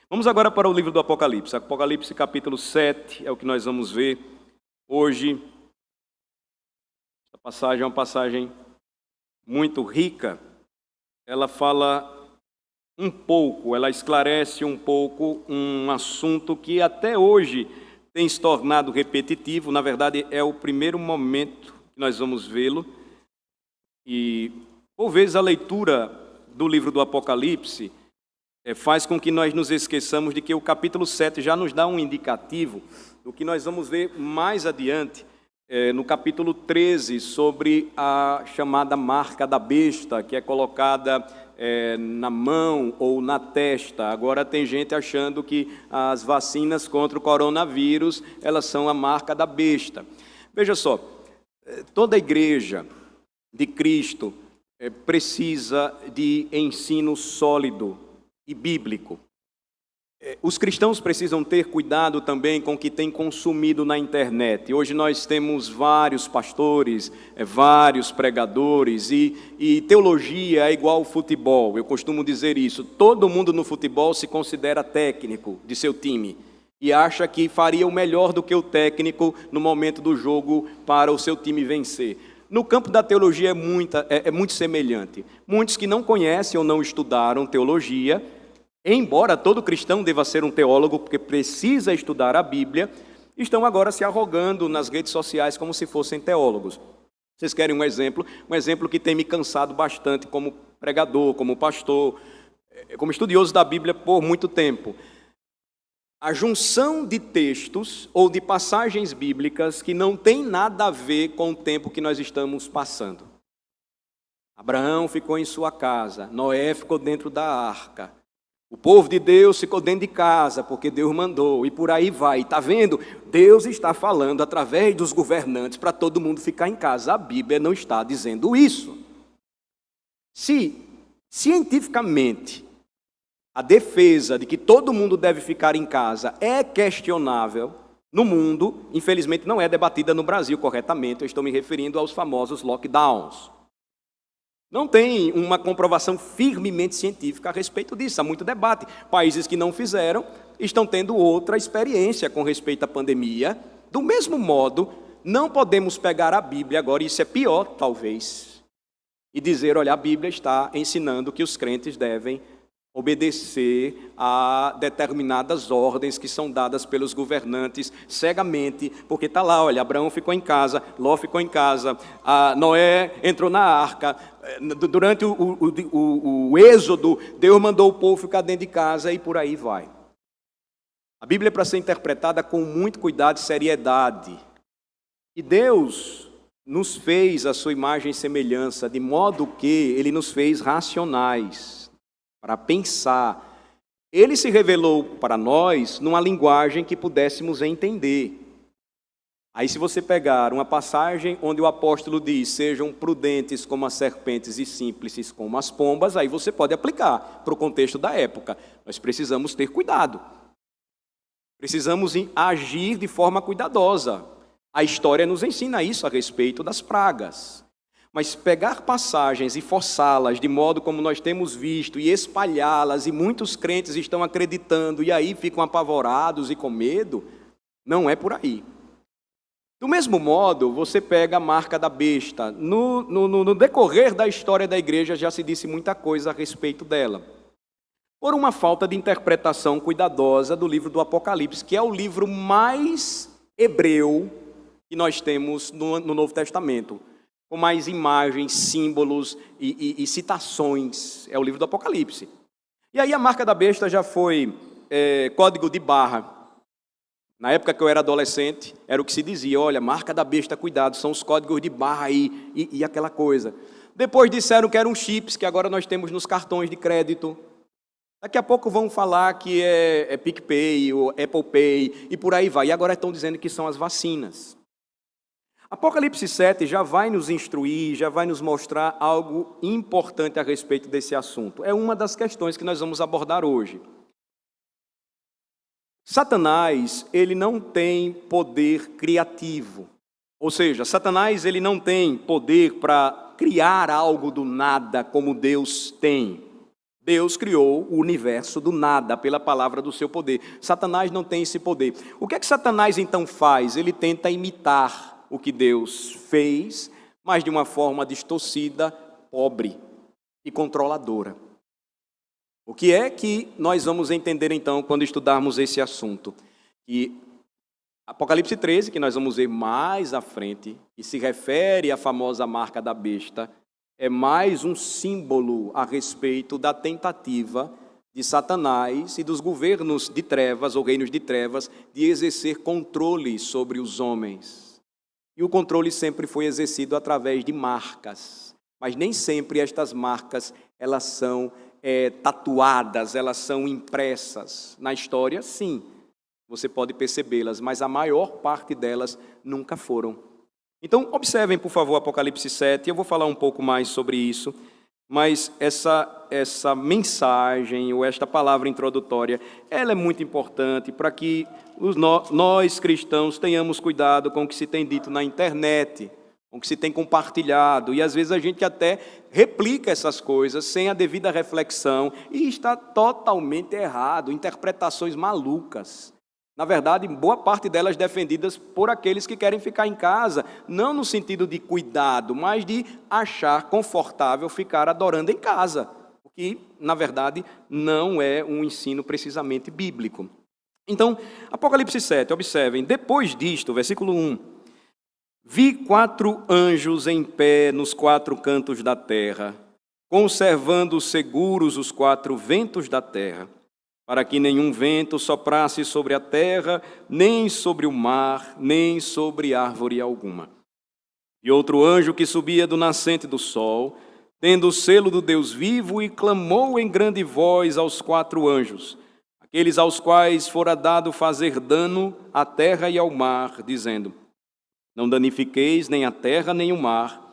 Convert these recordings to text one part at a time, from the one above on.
Vamos agora para o livro do Apocalipse. Apocalipse capítulo 7 é o que nós vamos ver hoje. Essa passagem é uma passagem muito rica. Ela fala um pouco, ela esclarece um pouco um assunto que até hoje tem se tornado repetitivo. Na verdade, é o primeiro momento que nós vamos vê-lo. E, por vezes, a leitura do livro do Apocalipse faz com que nós nos esqueçamos de que o capítulo 7 já nos dá um indicativo do que nós vamos ver mais adiante, no capítulo 13, sobre a chamada marca da besta, que é colocada na mão ou na testa. Agora tem gente achando que as vacinas contra o coronavírus, elas são a marca da besta. Veja só, toda a igreja de Cristo precisa de ensino sólido e bíblico. Os cristãos precisam ter cuidado também com o que tem consumido na internet. Hoje nós temos vários pastores, vários pregadores, e teologia é igual ao futebol. Eu costumo dizer isso. Todo mundo no futebol se considera técnico de seu time e acha que faria o melhor do que o técnico no momento do jogo para o seu time vencer. No campo da teologia é muito semelhante. Muitos que não conhecem ou não estudaram teologia, embora todo cristão deva ser um teólogo, porque precisa estudar a Bíblia, estão agora se arrogando nas redes sociais como se fossem teólogos. Vocês querem um exemplo? Um exemplo que tem me cansado bastante como pregador, como pastor, como estudioso da Bíblia por muito tempo. A junção de textos ou de passagens bíblicas que não tem nada a ver com o tempo que nós estamos passando. Abraão ficou em sua casa, Noé ficou dentro da arca. O povo de Deus ficou dentro de casa, porque Deus mandou, e por aí vai. Está vendo? Deus está falando através dos governantes para todo mundo ficar em casa. A Bíblia não está dizendo isso. Se, cientificamente, a defesa de que todo mundo deve ficar em casa é questionável no mundo, infelizmente não é debatida no Brasil corretamente, eu estou me referindo aos famosos lockdowns. Não tem uma comprovação firmemente científica a respeito disso, há muito debate. Países que não fizeram estão tendo outra experiência com respeito à pandemia. Do mesmo modo, não podemos pegar a Bíblia agora, e isso é pior talvez, e dizer, olha, a Bíblia está ensinando que os crentes devem obedecer a determinadas ordens que são dadas pelos governantes cegamente, porque está lá, olha, Abraão ficou em casa, Ló ficou em casa, Noé entrou na arca, durante o êxodo, Deus mandou o povo ficar dentro de casa e por aí vai. A Bíblia é para ser interpretada com muito cuidado e seriedade. E Deus nos fez a sua imagem e semelhança, de modo que Ele nos fez racionais, para pensar. Ele se revelou para nós numa linguagem que pudéssemos entender. Aí se você pegar uma passagem onde o apóstolo diz, sejam prudentes como as serpentes e simples como as pombas, aí você pode aplicar para o contexto da época. Nós precisamos ter cuidado. Precisamos agir de forma cuidadosa. A história nos ensina isso a respeito das pragas. Mas pegar passagens e forçá-las de modo como nós temos visto e espalhá-las, e muitos crentes estão acreditando e aí ficam apavorados e com medo, não é por aí. Do mesmo modo, você pega a marca da besta. No decorrer da história da igreja já se disse muita coisa a respeito dela. Por uma falta de interpretação cuidadosa do livro do Apocalipse, que é o livro mais hebreu que nós temos no Novo Testamento, com mais imagens, símbolos e citações, é o livro do Apocalipse. E aí a marca da besta já foi código de barra. Na época que eu era adolescente, era o que se dizia, olha, marca da besta, cuidado, são os códigos de barra e aquela coisa. Depois disseram que eram chips, que agora nós temos nos cartões de crédito. Daqui a pouco vão falar que é PicPay, ou Apple Pay, e por aí vai. E agora estão dizendo que são as vacinas. Apocalipse 7 já vai nos instruir, já vai nos mostrar algo importante a respeito desse assunto. É uma das questões que nós vamos abordar hoje. Satanás, ele não tem poder criativo. Ou seja, Satanás, ele não tem poder para criar algo do nada como Deus tem. Deus criou o universo do nada pela palavra do seu poder. Satanás não tem esse poder. O que é que Satanás então faz? Ele tenta imitar o que Deus fez, mas de uma forma distorcida, pobre e controladora. O que é que nós vamos entender então quando estudarmos esse assunto? Que Apocalipse 13, que nós vamos ver mais à frente, e se refere à famosa marca da besta, é mais um símbolo a respeito da tentativa de Satanás e dos governos de trevas, ou reinos de trevas, de exercer controle sobre os homens. E o controle sempre foi exercido através de marcas, mas nem sempre estas marcas elas são tatuadas, elas são impressas. Na história, sim, você pode percebê-las, mas a maior parte delas nunca foram. Então, observem, por favor, Apocalipse 7, eu vou falar um pouco mais sobre isso, mas essa mensagem, ou esta palavra introdutória, ela é muito importante para que nós cristãos tenhamos cuidado com o que se tem dito na internet, com o que se tem compartilhado, e às vezes a gente até replica essas coisas sem a devida reflexão, e está totalmente errado, interpretações malucas. Na verdade, boa parte delas defendidas por aqueles que querem ficar em casa, não no sentido de cuidado, mas de achar confortável ficar adorando em casa, o que, na verdade, não é um ensino precisamente bíblico. Então, Apocalipse 7, observem, depois disto, versículo 1, vi 4 anjos em pé nos 4 cantos da terra, conservando seguros os 4 ventos da terra, para que nenhum vento soprasse sobre a terra, nem sobre o mar, nem sobre árvore alguma. E outro anjo que subia do nascente do sol, tendo o selo do Deus vivo, e clamou em grande voz aos 4 anjos, aqueles aos quais fora dado fazer dano à terra e ao mar, dizendo: não danifiqueis nem a terra nem o mar,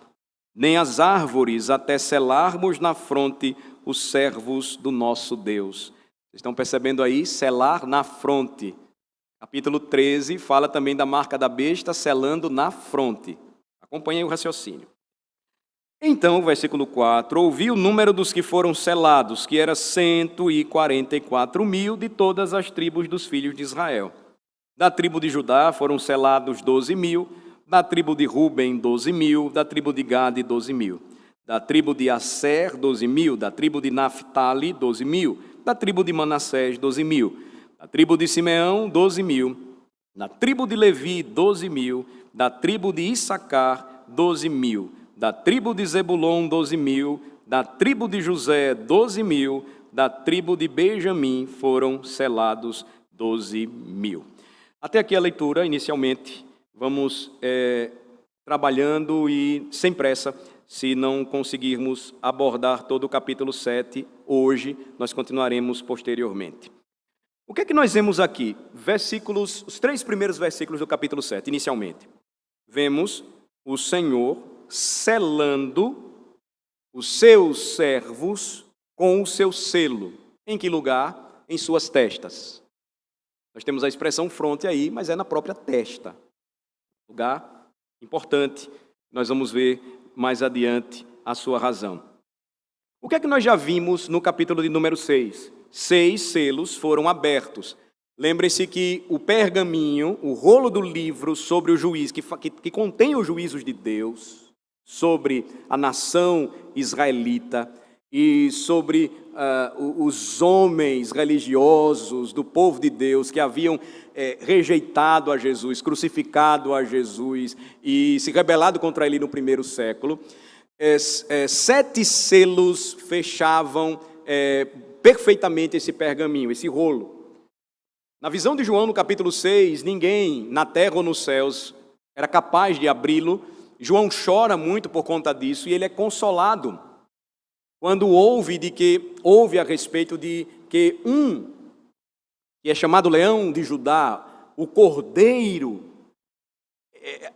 nem as árvores, até selarmos na fronte os servos do nosso Deus. Vocês estão percebendo aí? Selar na fronte. Capítulo 13 fala também da marca da besta, selando na fronte. Acompanhem o raciocínio. Então, versículo 4, ouvi o número dos que foram selados, que era 144.000 de todas as tribos dos filhos de Israel. Da tribo de Judá foram selados 12.000, da tribo de Ruben 12.000, da tribo de Gade 12.000, da tribo de Asser 12.000, da tribo de Naphtali 12.000, da tribo de Manassés, 12.000, da tribo de Simeão, 12.000, da tribo de Levi, 12.000, da tribo de Issacar, 12.000, da tribo de Zebulon, 12.000, da tribo de José, 12.000, da tribo de Benjamim foram selados 12.000. Até aqui a leitura, inicialmente, vamos trabalhando e sem pressa. Se não conseguirmos abordar todo o capítulo 7 hoje, nós continuaremos posteriormente. O que é que nós vemos aqui? Os 3 primeiros versículos do capítulo 7, inicialmente. Vemos o Senhor selando os seus servos com o seu selo. Em que lugar? Em suas testas. Nós temos a expressão fronte aí, mas é na própria testa. Lugar importante. Nós vamos ver mais adiante a sua razão. O que é que nós já vimos no capítulo de número 6? 6 selos foram abertos. Lembrem-se que o pergaminho, o rolo do livro sobre o juízo, que contém os juízos de Deus, sobre a nação israelita e sobre os homens religiosos do povo de Deus que haviam rejeitado a Jesus, crucificado a Jesus e se rebelado contra ele no primeiro século. 7 selos fechavam perfeitamente esse pergaminho, esse rolo. Na visão de João, no capítulo 6, ninguém na terra ou nos céus era capaz de abri-lo. João chora muito por conta disso e ele é consolado quando ouve a respeito de que que é chamado Leão de Judá, o Cordeiro,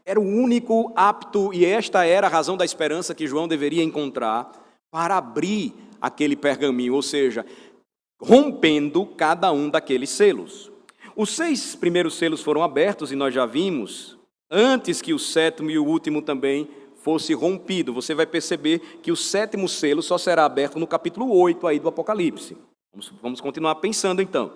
era o único apto, e esta era a razão da esperança que João deveria encontrar para abrir aquele pergaminho, ou seja, rompendo cada um daqueles selos. Os 6 primeiros selos foram abertos, e nós já vimos, antes que o 7º e o último também fosse rompido. Você vai perceber que o 7º selo só será aberto no capítulo 8 aí do Apocalipse. Vamos continuar pensando então.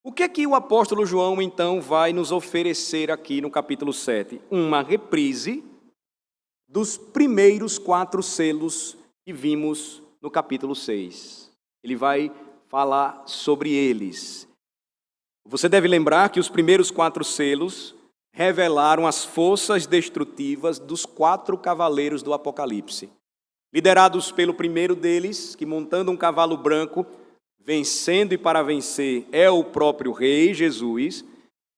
O que é que o apóstolo João então vai nos oferecer aqui no capítulo 7? Uma reprise dos primeiros 4 selos que vimos no capítulo 6. Ele vai falar sobre eles. Você deve lembrar que os primeiros 4 selos revelaram as forças destrutivas dos 4 cavaleiros do Apocalipse. Liderados pelo primeiro deles, que montando um cavalo branco, vencendo e para vencer, é o próprio Rei Jesus.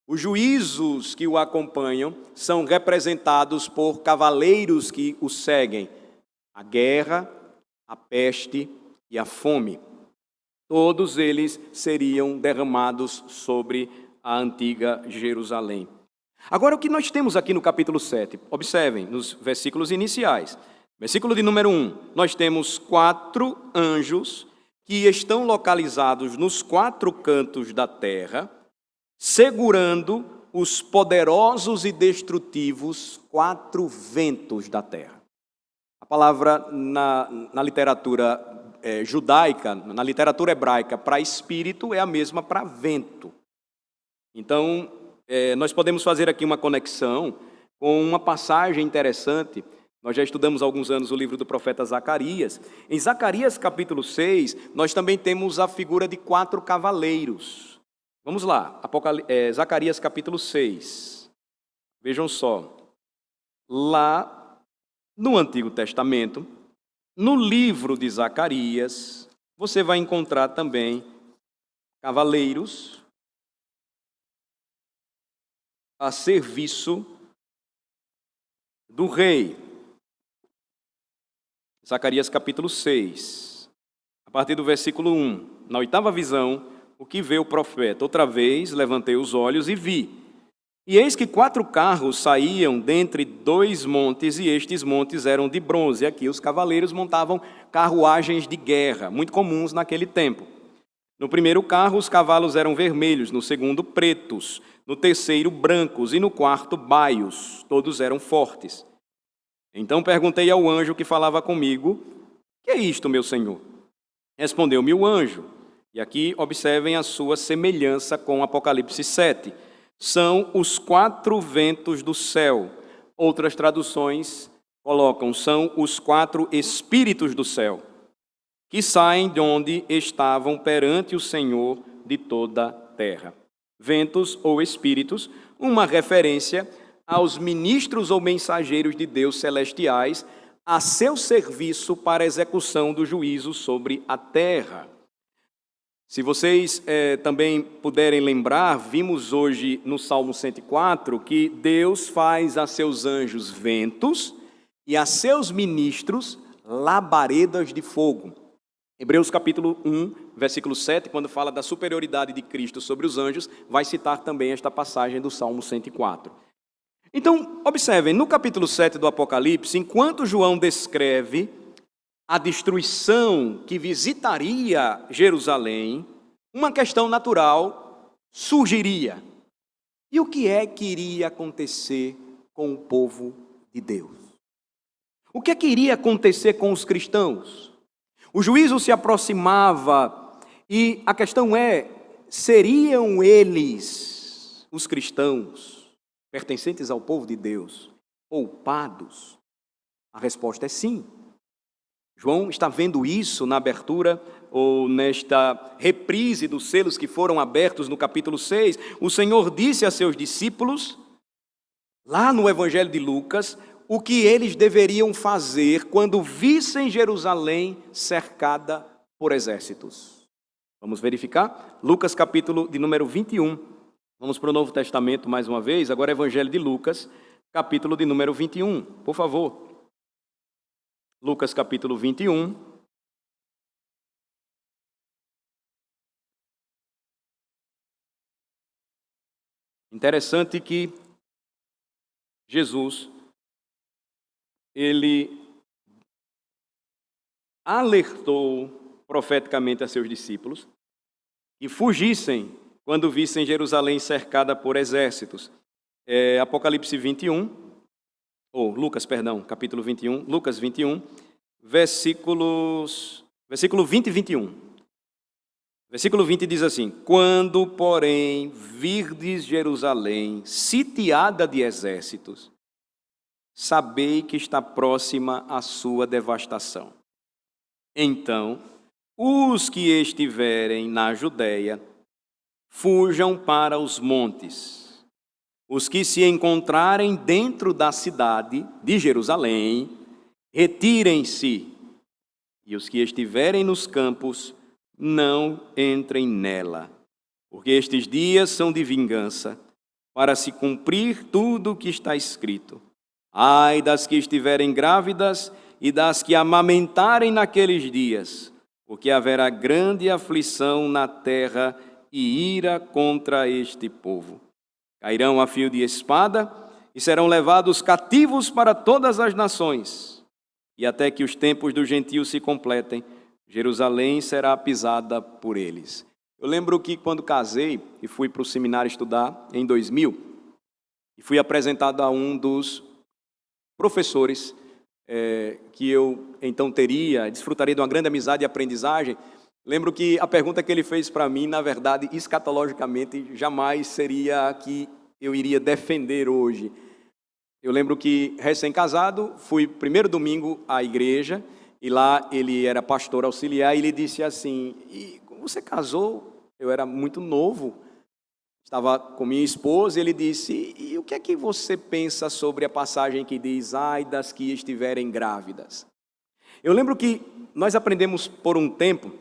Os juízos que o acompanham são representados por cavaleiros que o seguem: a guerra, a peste e a fome. Todos eles seriam derramados sobre a antiga Jerusalém. Agora, o que nós temos aqui no capítulo 7? Observem, nos versículos iniciais. Versículo de número 1, nós temos 4 anjos que estão localizados nos 4 cantos da terra, segurando os poderosos e destrutivos 4 ventos da terra. A palavra na literatura judaica, na literatura hebraica, para espírito é a mesma para vento. Então, nós podemos fazer aqui uma conexão com uma passagem interessante. Nós já estudamos há alguns anos o livro do profeta Zacarias. Em Zacarias capítulo 6, nós também temos a figura de 4 cavaleiros. Vamos lá, Zacarias capítulo 6. Vejam só, lá no Antigo Testamento, no livro de Zacarias, você vai encontrar também cavaleiros a serviço do rei. Zacarias capítulo 6, a partir do versículo 1. Na 8ª visão, o que vê o profeta? Outra vez levantei os olhos e vi. E eis que 4 carros saíam dentre 2 montes, e estes montes eram de bronze. Aqui os cavaleiros montavam carruagens de guerra, muito comuns naquele tempo. No primeiro carro, os cavalos eram vermelhos, no segundo, pretos, no terceiro, brancos, e no quarto, baios. Todos eram fortes. Então perguntei ao anjo que falava comigo: que é isto, meu senhor? Respondeu-me o anjo. E aqui observem a sua semelhança com Apocalipse 7. São os 4 ventos do céu. Outras traduções colocam: são os 4 espíritos do céu, que saem de onde estavam perante o Senhor de toda a terra. Ventos ou espíritos, uma referência aos ministros ou mensageiros de Deus celestiais a seu serviço para a execução do juízo sobre a terra. Se vocês também puderem lembrar, vimos hoje no Salmo 104 que Deus faz a seus anjos ventos e a seus ministros labaredas de fogo. Hebreus capítulo 1, versículo 7, quando fala da superioridade de Cristo sobre os anjos, vai citar também esta passagem do Salmo 104. Então, observem, no capítulo 7 do Apocalipse, enquanto João descreve a destruição que visitaria Jerusalém, uma questão natural surgiria. E o que é que iria acontecer com o povo de Deus? O que é que iria acontecer com os cristãos? O juízo se aproximava e a questão é: seriam eles, os cristãos, pertencentes ao povo de Deus, poupados? A resposta é sim. João está vendo isso na abertura, ou nesta reprise dos selos que foram abertos no capítulo 6. O Senhor disse a seus discípulos, lá no Evangelho de Lucas, o que eles deveriam fazer quando vissem Jerusalém cercada por exércitos. Vamos verificar? Lucas capítulo de número 21. Vamos para o Novo Testamento mais uma vez, agora Evangelho de Lucas, capítulo de número 21, por favor. Lucas capítulo 21. Interessante que Jesus, ele alertou profeticamente a seus discípulos que fugissem quando vissem Jerusalém cercada por exércitos. Apocalipse 21, ou Lucas, perdão, capítulo 21, Lucas 21, versículo 20 e 21. Versículo 20 diz assim: quando, porém, virdes Jerusalém sitiada de exércitos, sabei que está próxima a sua devastação. Então, os que estiverem na Judéia, fujam para os montes. Os que se encontrarem dentro da cidade de Jerusalém, retirem-se. E os que estiverem nos campos, não entrem nela. Porque estes dias são de vingança, para se cumprir tudo o que está escrito. Ai das que estiverem grávidas e das que amamentarem naqueles dias, porque haverá grande aflição na terra e ira contra este povo. Cairão a fio de espada e serão levados cativos para todas as nações. E até que os tempos dos gentios se completem, Jerusalém será pisada por eles. Eu lembro que quando casei e fui para o seminário estudar em 2000, e fui apresentado a um dos professores que eu então desfrutaria de uma grande amizade e aprendizagem. Lembro que a pergunta que ele fez para mim, na verdade, escatologicamente, jamais seria a que eu iria defender hoje. Eu lembro que, recém-casado, fui primeiro domingo à igreja, e lá ele era pastor auxiliar, e ele disse assim: e você casou? Eu era muito novo, estava com minha esposa, e ele disse: e o que é que você pensa sobre a passagem que diz, ai das que estiverem grávidas? Eu lembro que nós aprendemos por um tempo,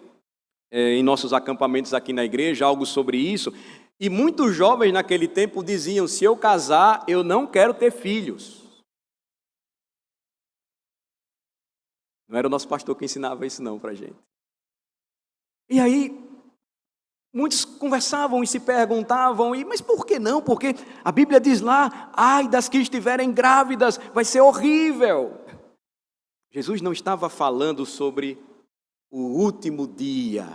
em nossos acampamentos aqui na igreja, algo sobre isso, e muitos jovens naquele tempo diziam: se eu casar, eu não quero ter filhos. Não era o nosso pastor que ensinava isso não para a gente. E aí, muitos conversavam e se perguntavam, mas por que não? Porque a Bíblia diz lá, ai das que estiverem grávidas, vai ser horrível. Jesus não estava falando sobre o último dia.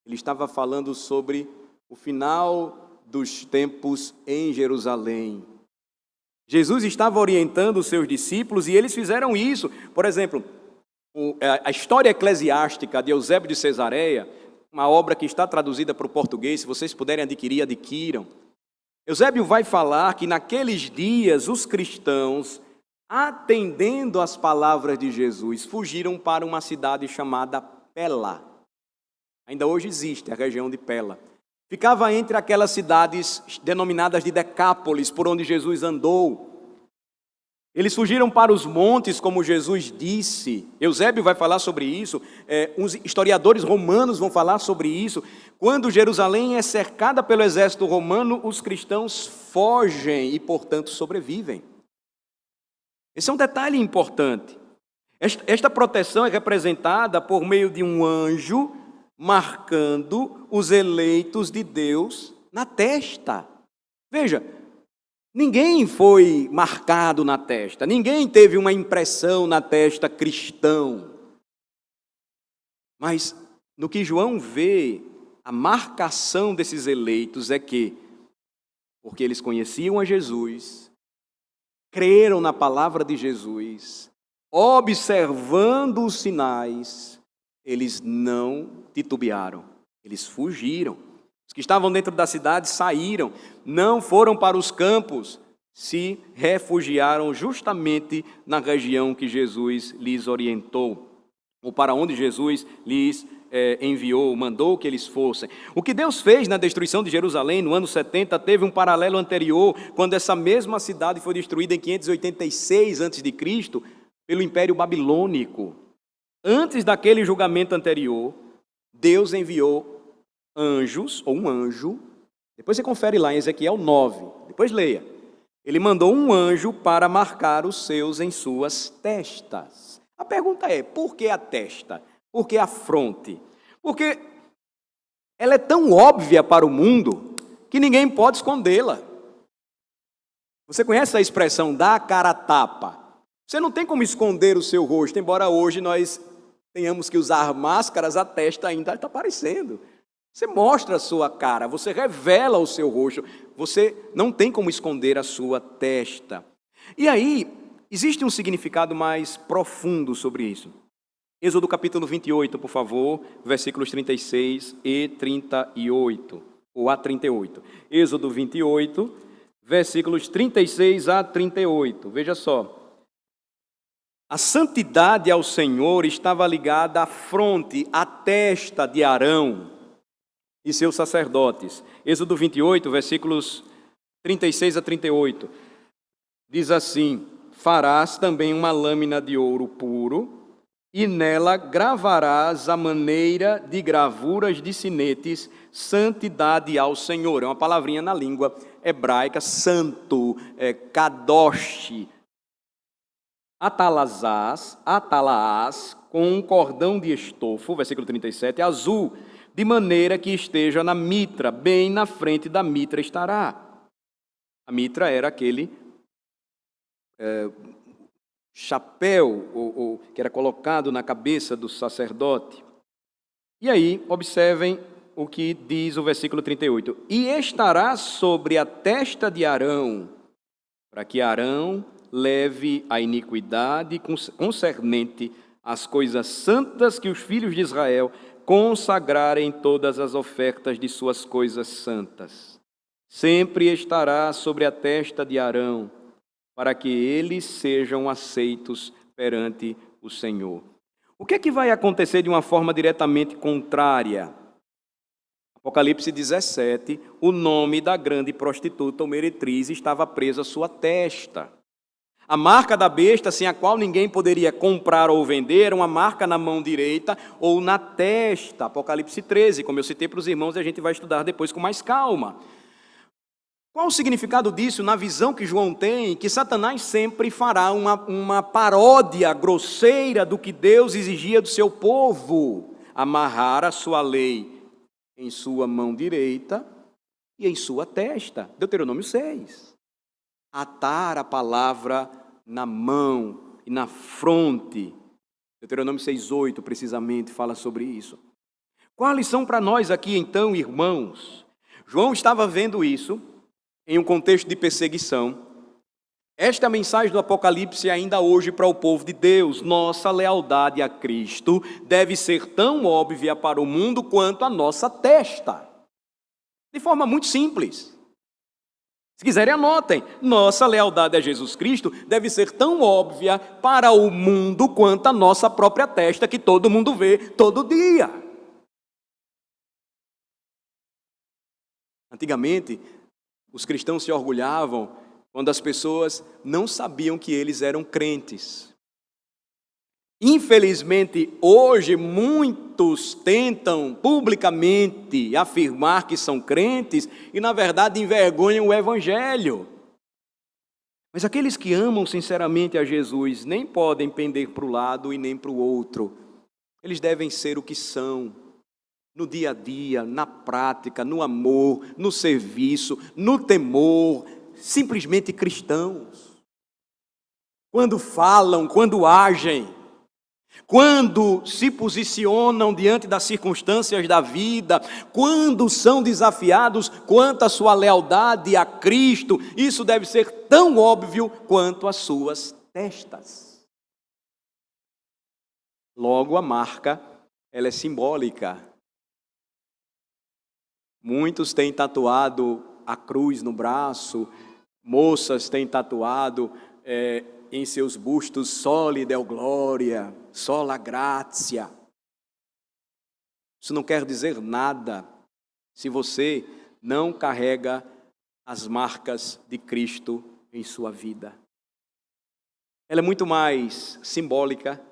Ele estava falando sobre o final dos tempos em Jerusalém. Jesus estava orientando os seus discípulos e eles fizeram isso. Por exemplo, a história eclesiástica de Eusébio de Cesareia, uma obra que está traduzida para o português, se vocês puderem adquirir, adquiram. Eusébio vai falar que naqueles dias os cristãos, atendendo às palavras de Jesus, fugiram para uma cidade chamada Pela. Ainda hoje existe a região de Pela. Ficava entre aquelas cidades denominadas de Decápolis, por onde Jesus andou. Eles fugiram para os montes, como Jesus disse. Eusébio vai falar sobre isso, uns historiadores romanos vão falar sobre isso. Quando Jerusalém é cercada pelo exército romano, os cristãos fogem e, portanto, sobrevivem. Esse é um detalhe importante. Esta proteção é representada por meio de um anjo marcando os eleitos de Deus na testa. Veja, ninguém foi marcado na testa, ninguém teve uma impressão na testa cristão. Mas no que João vê, a marcação desses eleitos é que, porque eles conheciam a Jesus, creram na palavra de Jesus, observando os sinais, eles não titubearam, eles fugiram. Os que estavam dentro da cidade saíram, não foram para os campos, se refugiaram justamente na região que Jesus lhes orientou, ou para onde Jesus lhes enviou, mandou que eles fossem. O que Deus fez na destruição de Jerusalém no ano 70 teve um paralelo anterior, quando essa mesma cidade foi destruída em 586 a.C. pelo Império Babilônico. Antes daquele julgamento anterior, Deus enviou anjos, ou um anjo, depois você confere lá em Ezequiel 9, depois leia. Ele mandou um anjo para marcar os seus em suas testas. A pergunta é, por que a testa? Por que a fronte? Porque ela é tão óbvia para o mundo que ninguém pode escondê-la. Você conhece a expressão dar a cara a tapa? Você não tem como esconder o seu rosto, embora hoje nós tenhamos que usar máscaras, a testa ainda está aparecendo. Você mostra a sua cara, você revela o seu rosto, você não tem como esconder a sua testa. E aí, Existe um significado mais profundo sobre isso. Êxodo capítulo 28, por favor, versículos 36 e 38, ou a 38. Êxodo 28, versículos 36 a 38. Veja só. A santidade ao Senhor estava ligada à fronte, à testa de Arão e seus sacerdotes. Êxodo 28, versículos 36 a 38. Diz assim: farás também uma lâmina de ouro puro, e nela gravarás a maneira de gravuras de sinetes, santidade ao Senhor. É uma palavrinha na língua hebraica, santo, kadosh. Atalaás, com um cordão de estofo, versículo 37, azul, de maneira que esteja na mitra, bem na frente da mitra estará. A mitra era aquele chapéu que era colocado na cabeça do sacerdote. E aí, observem o que diz o versículo 38. E estará sobre a testa de Arão, para que Arão leve a iniquidade concernente às coisas santas que os filhos de Israel consagrarem todas as ofertas de suas coisas santas. Sempre estará sobre a testa de Arão, para que eles sejam aceitos perante o Senhor. O que é que vai acontecer de uma forma diretamente contrária? Apocalipse 17, o nome da grande prostituta ou meretriz estava preso à sua testa. A marca da besta, sem a qual ninguém poderia comprar ou vender, era uma marca na mão direita ou na testa. Apocalipse 13, como eu citei para os irmãos, e a gente vai estudar depois com mais calma. Qual o significado disso na visão que João tem? Que Satanás sempre fará uma paródia grosseira do que Deus exigia do seu povo. Amarrar a sua lei em sua mão direita e em sua testa. Deuteronômio 6. Atar a palavra na mão e na fronte. Deuteronômio 6:8, precisamente, fala sobre isso. Qual a lição para nós aqui, então, irmãos? João estava vendo isso em um contexto de perseguição. Esta mensagem do Apocalipse ainda hoje para o povo de Deus. Nossa lealdade a Cristo deve ser tão óbvia para o mundo quanto a nossa testa. De forma muito simples. Se quiserem, anotem. Nossa lealdade a Jesus Cristo deve ser tão óbvia para o mundo quanto a nossa própria testa, que todo mundo vê todo dia. Antigamente, os cristãos se orgulhavam quando as pessoas não sabiam que eles eram crentes. Infelizmente, hoje, muitos tentam publicamente afirmar que são crentes e, na verdade, envergonham o Evangelho. Mas aqueles que amam sinceramente a Jesus nem podem pender para o lado e nem para o outro. Eles devem ser o que são, no dia a dia, na prática, no amor, no serviço, no temor, simplesmente cristãos. Quando falam, quando agem, quando se posicionam diante das circunstâncias da vida, quando são desafiados quanto à sua lealdade a Cristo, isso deve ser tão óbvio quanto as suas testas. Logo, a marca, ela é simbólica. Muitos têm tatuado a cruz no braço, moças têm tatuado em seus bustos soli deo gloria, sola gratia. Isso não quer dizer nada se você não carrega as marcas de Cristo em sua vida. Ela é muito mais simbólica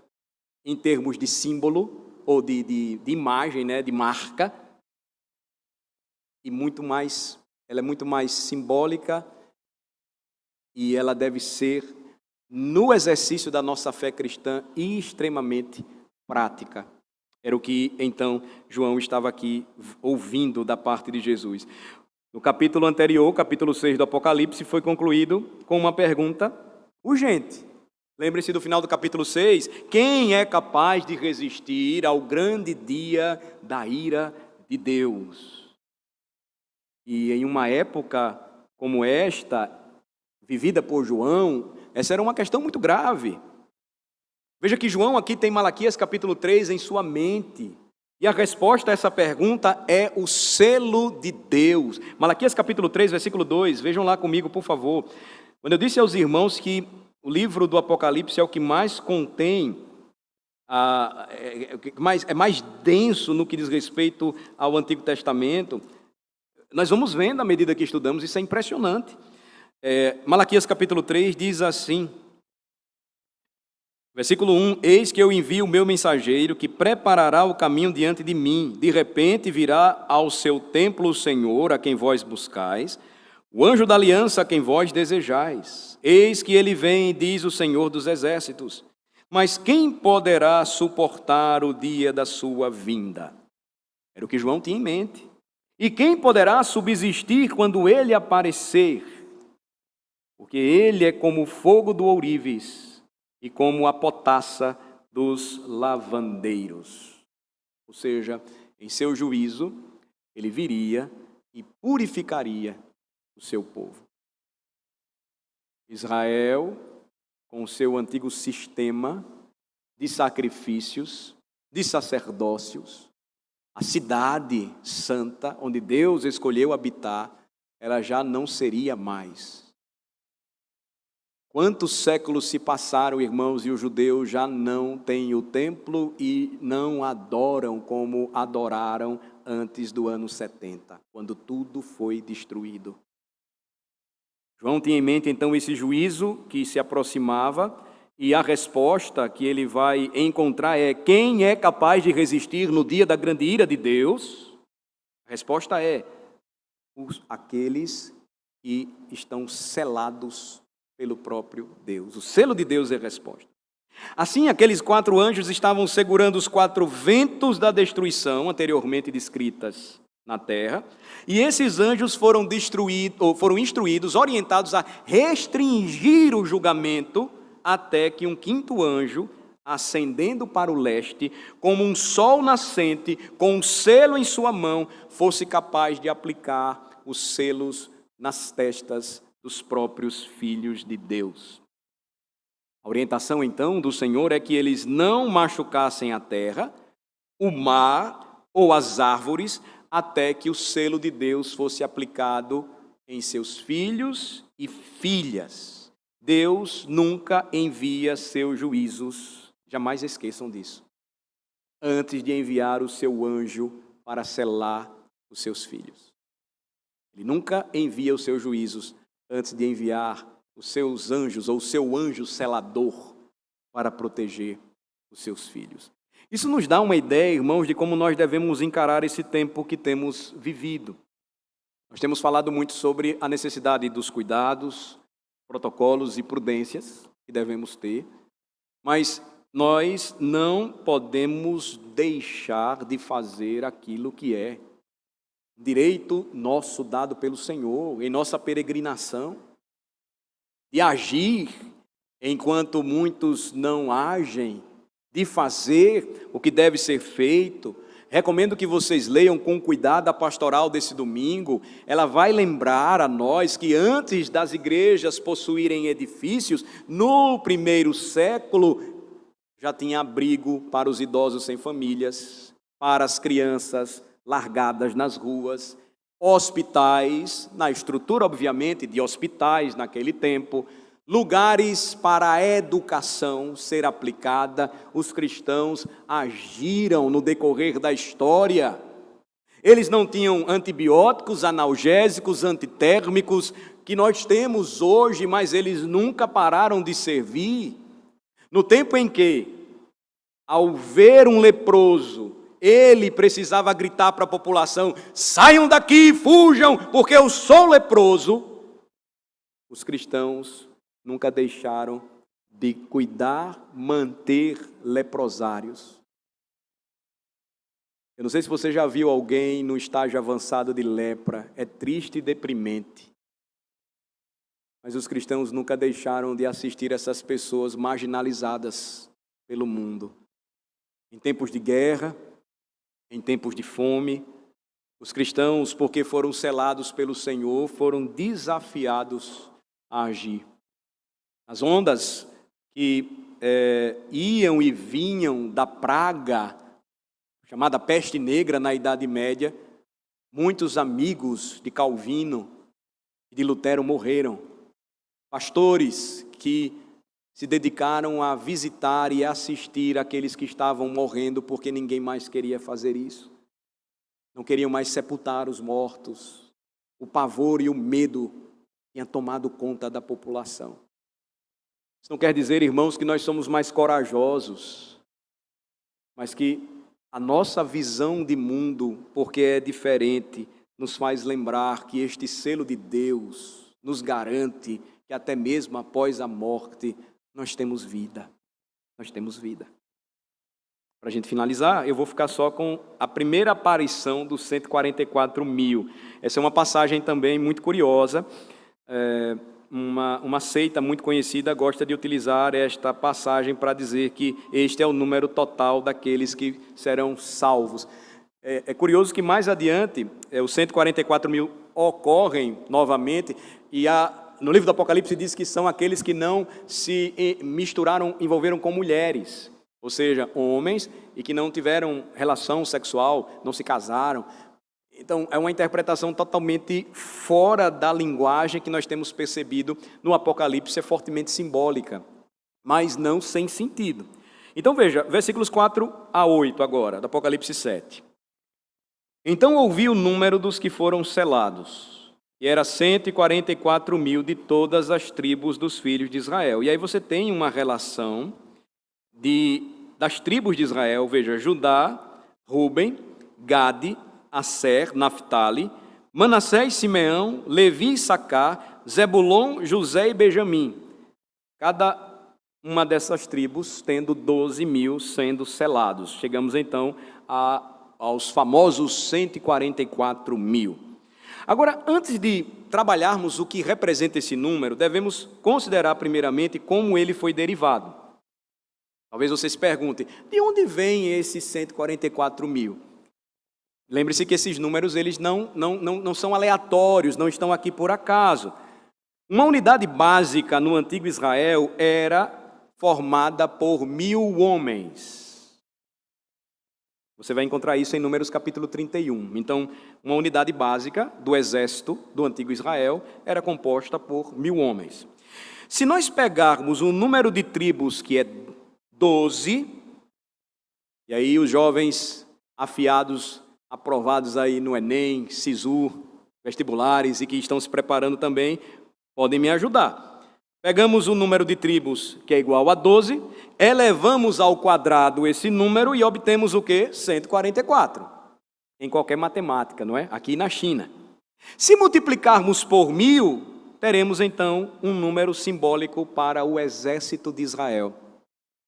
em termos de símbolo ou de imagem, né, de marca, e ela é muito mais simbólica e ela deve ser, no exercício da nossa fé cristã, extremamente prática. Era o que, então, João estava aqui ouvindo da parte de Jesus. No capítulo anterior, capítulo 6 do Apocalipse, foi concluído com uma pergunta urgente. Lembre-se do final do capítulo 6. Quem é capaz de resistir ao grande dia da ira de Deus? E em uma época como esta, vivida por João, essa era uma questão muito grave. Veja que João aqui tem Malaquias capítulo 3 em sua mente. E a resposta a essa pergunta é o selo de Deus. Malaquias capítulo 3, versículo 2, vejam lá comigo, por favor. Quando eu disse aos irmãos que o livro do Apocalipse é o que mais contém, é mais denso no que diz respeito ao Antigo Testamento, nós vamos vendo à medida que estudamos, isso é impressionante. Malaquias capítulo 3 diz assim, versículo 1, eis que eu envio o meu mensageiro, que preparará o caminho diante de mim. De repente virá ao seu templo o Senhor, a quem vós buscais, o anjo da aliança a quem vós desejais. Eis que ele vem, diz o Senhor dos exércitos. Mas quem poderá suportar o dia da sua vinda? Era o que João tinha em mente. E quem poderá subsistir quando ele aparecer? Porque ele é como o fogo do ourives e como a potassa dos lavandeiros. Ou seja, em seu juízo, ele viria e purificaria o seu povo. Israel, com o seu antigo sistema de sacrifícios, de sacerdócios, a cidade santa, onde Deus escolheu habitar, ela já não seria mais. Quantos séculos se passaram, irmãos, e os judeus já não têm o templo e não adoram como adoraram antes do ano 70, quando tudo foi destruído. João tinha em mente, então, esse juízo que se aproximava, e a resposta que ele vai encontrar é: quem é capaz de resistir no dia da grande ira de Deus? A resposta é: aqueles que estão selados pelo próprio Deus. O selo de Deus é a resposta. Assim, aqueles 4 anjos estavam segurando os 4 ventos da destruição, anteriormente descritas na terra, e esses anjos foram instruídos, orientados a restringir o julgamento, até que um 5º anjo, ascendendo para o leste, como um sol nascente, com um selo em sua mão, fosse capaz de aplicar os selos nas testas dos próprios filhos de Deus. A orientação, então, do Senhor é que eles não machucassem a terra, o mar ou as árvores, até que o selo de Deus fosse aplicado em seus filhos e filhas. Deus nunca envia seus juízos, jamais esqueçam disso, antes de enviar o seu anjo para selar os seus filhos. Ele nunca envia os seus juízos antes de enviar os seus anjos, ou o seu anjo selador, para proteger os seus filhos. Isso nos dá uma ideia, irmãos, de como nós devemos encarar esse tempo que temos vivido. Nós temos falado muito sobre a necessidade dos cuidados, protocolos e prudências que devemos ter, mas nós não podemos deixar de fazer aquilo que é direito nosso dado pelo Senhor, em nossa peregrinação, de agir enquanto muitos não agem, de fazer o que deve ser feito. Recomendo que vocês leiam com cuidado a pastoral desse domingo. Ela vai lembrar a nós que antes das igrejas possuírem edifícios, no 1º século, já tinha abrigo para os idosos sem famílias, para as crianças largadas nas ruas, hospitais, na estrutura, obviamente, de hospitais naquele tempo, lugares para a educação ser aplicada. Os cristãos agiram no decorrer da história. Eles não tinham antibióticos, analgésicos, antitérmicos, que nós temos hoje, mas eles nunca pararam de servir. No tempo em que, ao ver um leproso, ele precisava gritar para a população: saiam daqui, fujam, porque eu sou leproso. Os cristãos nunca deixaram de cuidar, manter leprosários. Eu não sei se você já viu alguém no estágio avançado de lepra, é triste e deprimente. Mas os cristãos nunca deixaram de assistir essas pessoas marginalizadas pelo mundo. Em tempos de guerra, em tempos de fome, os cristãos, porque foram selados pelo Senhor, foram desafiados a agir. As ondas que iam e vinham da praga, chamada peste negra na Idade Média, muitos amigos de Calvino e de Lutero morreram. Pastores que se dedicaram a visitar e assistir aqueles que estavam morrendo, porque ninguém mais queria fazer isso. Não queriam mais sepultar os mortos. O pavor e o medo tinham tomado conta da população. Isso não quer dizer, irmãos, que nós somos mais corajosos, mas que a nossa visão de mundo, porque é diferente, nos faz lembrar que este selo de Deus nos garante que até mesmo após a morte nós temos vida. Nós temos vida. Para a gente finalizar, eu vou ficar só com a primeira aparição dos 144 mil. Essa é uma passagem também muito curiosa. Uma seita muito conhecida gosta de utilizar esta passagem para dizer que este é o número total daqueles que serão salvos. É curioso que mais adiante, os 144 mil ocorrem novamente, e no livro do Apocalipse diz que são aqueles que não se misturaram, envolveram com mulheres, ou seja, homens, e que não tiveram relação sexual, não se casaram. Então, é uma interpretação totalmente fora da linguagem que nós temos percebido no Apocalipse, é fortemente simbólica, mas não sem sentido. Então, veja, versículos 4 a 8 agora, do Apocalipse 7. Então ouvi o número dos que foram selados, e era 144 mil de todas as tribos dos filhos de Israel. E aí você tem uma relação das tribos de Israel, veja, Judá, Rúben, Gade, Asser, Naftali, Manassés, Simeão, Levi, Issacar, Zebulon, José e Benjamim. Cada uma dessas tribos tendo 12 mil sendo selados. Chegamos então aos famosos 144 mil. Agora, antes de trabalharmos o que representa esse número, devemos considerar primeiramente como ele foi derivado. Talvez você se pergunte, de onde vem esses 144 mil? Lembre-se que esses números eles não são aleatórios, não estão aqui por acaso. Uma unidade básica no antigo Israel era formada por 1000 homens. Você vai encontrar isso em Números capítulo 31. Então, uma unidade básica do exército do antigo Israel era composta por 1000 homens. Se nós pegarmos o número de tribos, que é 12, e aí os jovens afiados, aprovados aí no Enem, SISU, vestibulares e que estão se preparando também, podem me ajudar. Pegamos o número de tribos, que é igual a 12, elevamos ao quadrado esse número e obtemos o quê? 144. Em qualquer matemática, não é? Aqui na China. Se multiplicarmos por 1000, teremos então um número simbólico para o exército de Israel.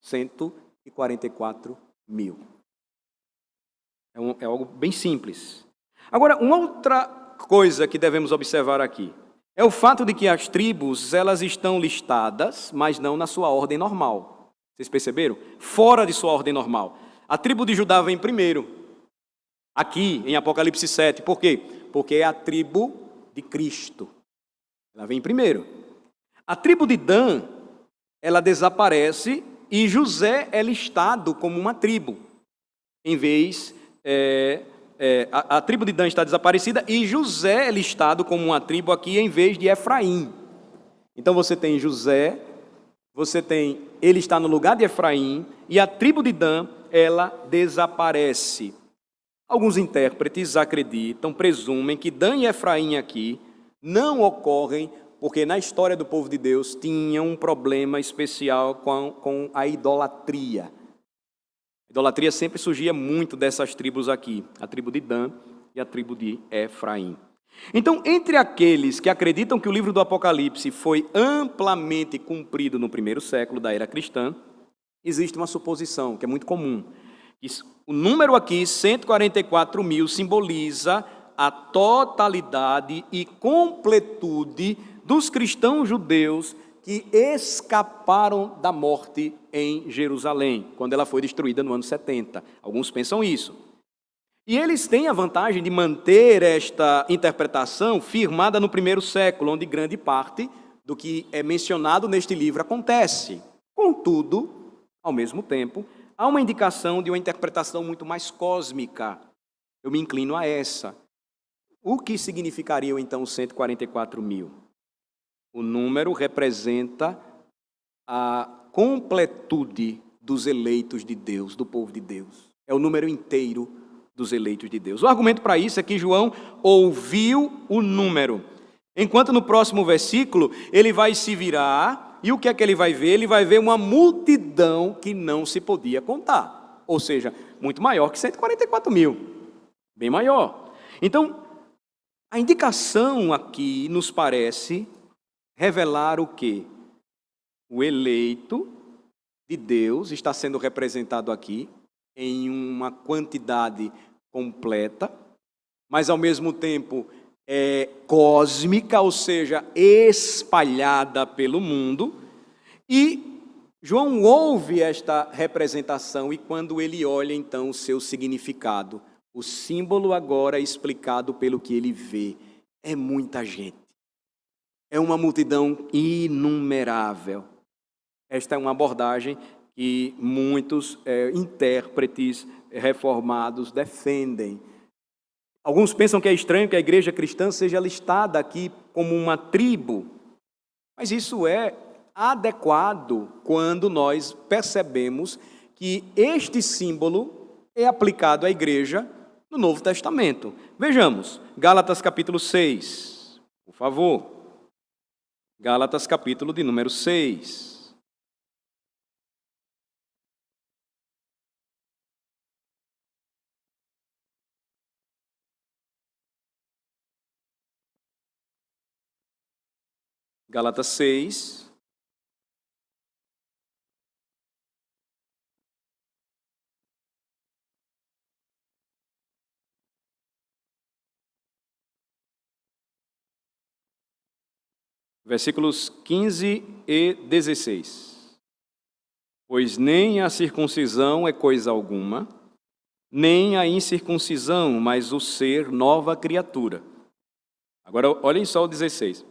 144 mil. É algo bem simples. Agora, uma outra coisa que devemos observar aqui é o fato de que as tribos, elas estão listadas, mas não na sua ordem normal. Vocês perceberam? Fora de sua ordem normal. A tribo de Judá vem primeiro. Aqui, em Apocalipse 7. Por quê? Porque é a tribo de Cristo. Ela vem primeiro. A tribo de Dan, ela desaparece e José é listado como uma tribo. Em vez... a tribo de Dan está desaparecida e José é listado como uma tribo aqui em vez de Efraim. Então você tem José, ele está no lugar de Efraim e a tribo de Dan, ela desaparece. Alguns intérpretes acreditam, presumem que Dan e Efraim aqui não ocorrem porque na história do povo de Deus tinha um problema especial com a idolatria. A idolatria sempre surgia muito dessas tribos aqui, a tribo de Dan e a tribo de Efraim. Então, entre aqueles que acreditam que o livro do Apocalipse foi amplamente cumprido no primeiro século da era cristã, existe uma suposição que é muito comum. O número aqui, 144 mil, simboliza a totalidade e completude dos cristãos judeus que escaparam da morte em Jerusalém, quando ela foi destruída no ano 70. Alguns pensam isso. E eles têm a vantagem de manter esta interpretação firmada no primeiro século, onde grande parte do que é mencionado neste livro acontece. Contudo, ao mesmo tempo, há uma indicação de uma interpretação muito mais cósmica. Eu me inclino a essa. O que significariam, então, os 144 mil? O número representa a completude dos eleitos de Deus, do povo de Deus. É o número inteiro dos eleitos de Deus. O argumento para isso é que João ouviu o número. Enquanto no próximo versículo ele vai se virar, e o que é que ele vai ver? Ele vai ver uma multidão que não se podia contar. Ou seja, muito maior que 144 mil. Bem maior. Então, a indicação aqui nos parece revelar o quê? O eleito de Deus está sendo representado aqui em uma quantidade completa, mas ao mesmo tempo cósmica, ou seja, espalhada pelo mundo. E João ouve esta representação e quando ele olha então o seu significado, o símbolo agora explicado pelo que ele vê, é muita gente. É uma multidão inumerável. Esta é uma abordagem que muitos intérpretes reformados defendem. Alguns pensam que é estranho que a igreja cristã seja listada aqui como uma tribo, mas isso é adequado quando nós percebemos que este símbolo é aplicado à igreja no Novo Testamento. Vejamos, Gálatas capítulo 6, por favor. Gálatas capítulo de número 6. Gálatas 6, versículos 15 e 16. Pois nem a circuncisão é coisa alguma, nem a incircuncisão, mas o ser nova criatura. Agora olhem só o 16.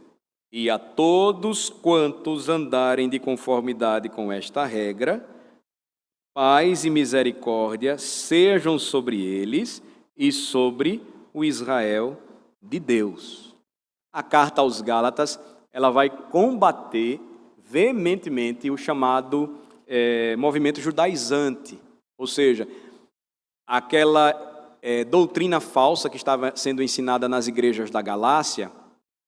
E a todos quantos andarem de conformidade com esta regra, paz e misericórdia sejam sobre eles e sobre o Israel de Deus. A carta aos Gálatas, ela vai combater veementemente o chamado movimento judaizante, ou seja, aquela doutrina falsa que estava sendo ensinada nas igrejas da Galácia.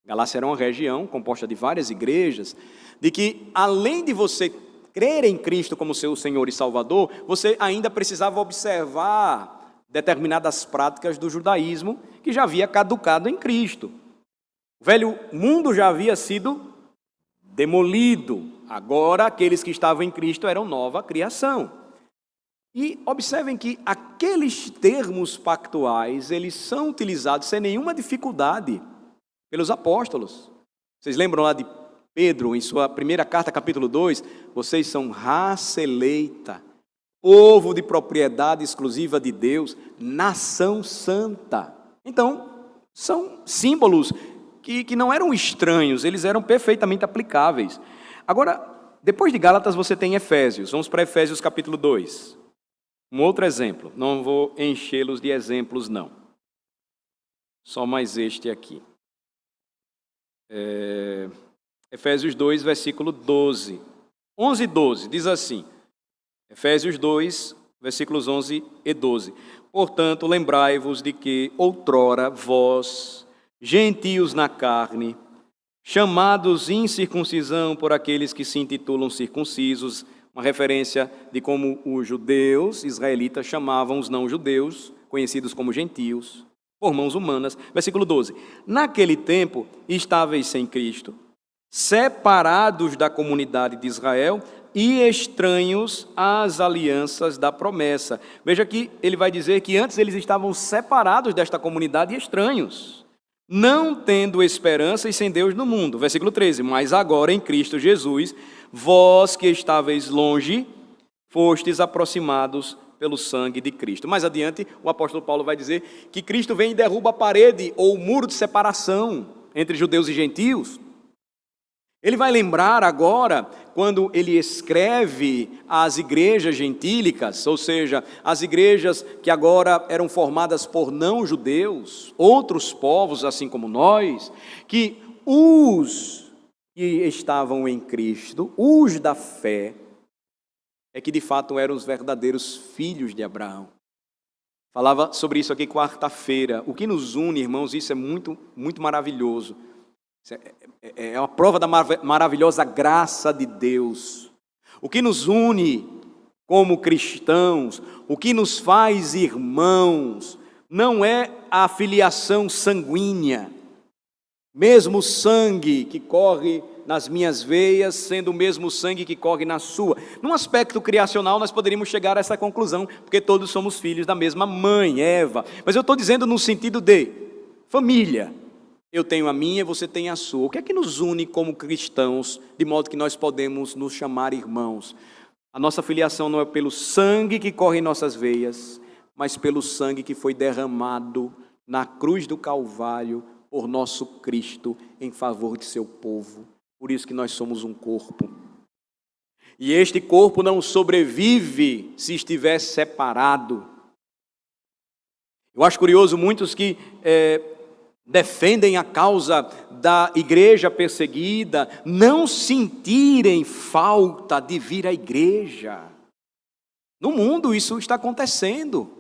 Galácia era uma região composta de várias igrejas, de que além de você crer em Cristo como seu Senhor e Salvador, você ainda precisava observar determinadas práticas do judaísmo que já havia caducado em Cristo. O velho mundo já havia sido demolido, agora aqueles que estavam em Cristo eram nova criação. E observem que aqueles termos pactuais, eles são utilizados sem nenhuma dificuldade pelos apóstolos. Vocês lembram lá de Pedro, em sua primeira carta, capítulo 2? Vocês são raça eleita, povo de propriedade exclusiva de Deus, nação santa. Então, são símbolos que não eram estranhos, eles eram perfeitamente aplicáveis. Agora, depois de Gálatas, você tem Efésios. Vamos para Efésios capítulo 2. Um outro exemplo. Não vou enchê-los de exemplos, não. Só mais este aqui. Efésios 2, versículo 12. 11 e 12, diz assim. Efésios 2, versículos 11 e 12. Portanto, lembrai-vos de que outrora vós, gentios na carne, chamados incircuncisão por aqueles que se intitulam circuncisos, uma referência de como os judeus, israelitas, chamavam os não-judeus, conhecidos como gentios, por mãos humanas. Versículo 12. Naquele tempo, estáveis sem Cristo, separados da comunidade de Israel e estranhos às alianças da promessa. Veja que ele vai dizer que antes eles estavam separados desta comunidade e estranhos, não tendo esperança e sem Deus no mundo. Versículo 13. Mas agora em Cristo Jesus, vós que estáveis longe, fostes aproximados pelo sangue de Cristo. Mais adiante, o apóstolo Paulo vai dizer que Cristo vem e derruba a parede ou o muro de separação entre judeus e gentios. Ele vai lembrar agora, quando ele escreve às igrejas gentílicas, ou seja, as igrejas que agora eram formadas por não-judeus, outros povos assim como nós, que os que estavam em Cristo, os da fé, é que de fato eram os verdadeiros filhos de Abraão. Falava sobre isso aqui quarta-feira. O que nos une, irmãos, isso é muito, muito maravilhoso. É uma prova da maravilhosa graça de Deus. O que nos une como cristãos, o que nos faz irmãos, não é a filiação sanguínea, mesmo sangue que corre nas minhas veias, sendo o mesmo sangue que corre na sua. Num aspecto criacional, nós poderíamos chegar a essa conclusão, porque todos somos filhos da mesma mãe, Eva. Mas eu estou dizendo no sentido de família. Eu tenho a minha, você tem a sua. O que é que nos une como cristãos, de modo que nós podemos nos chamar irmãos? A nossa filiação não é pelo sangue que corre em nossas veias, mas pelo sangue que foi derramado na cruz do Calvário por nosso Cristo em favor de seu povo. Por isso que nós somos um corpo. E este corpo não sobrevive se estiver separado. Eu acho curioso muitos que defendem a causa da igreja perseguida, não sentirem falta de vir à igreja. No mundo isso está acontecendo.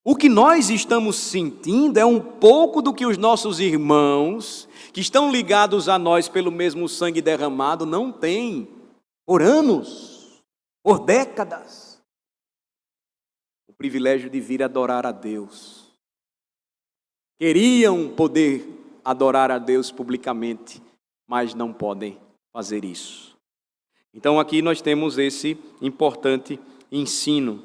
O que nós estamos sentindo é um pouco do que os nossos irmãos, que estão ligados a nós pelo mesmo sangue derramado, não têm por anos, por décadas. O privilégio de vir adorar a Deus. Queriam poder adorar a Deus publicamente, mas não podem fazer isso. Então aqui nós temos esse importante ensino.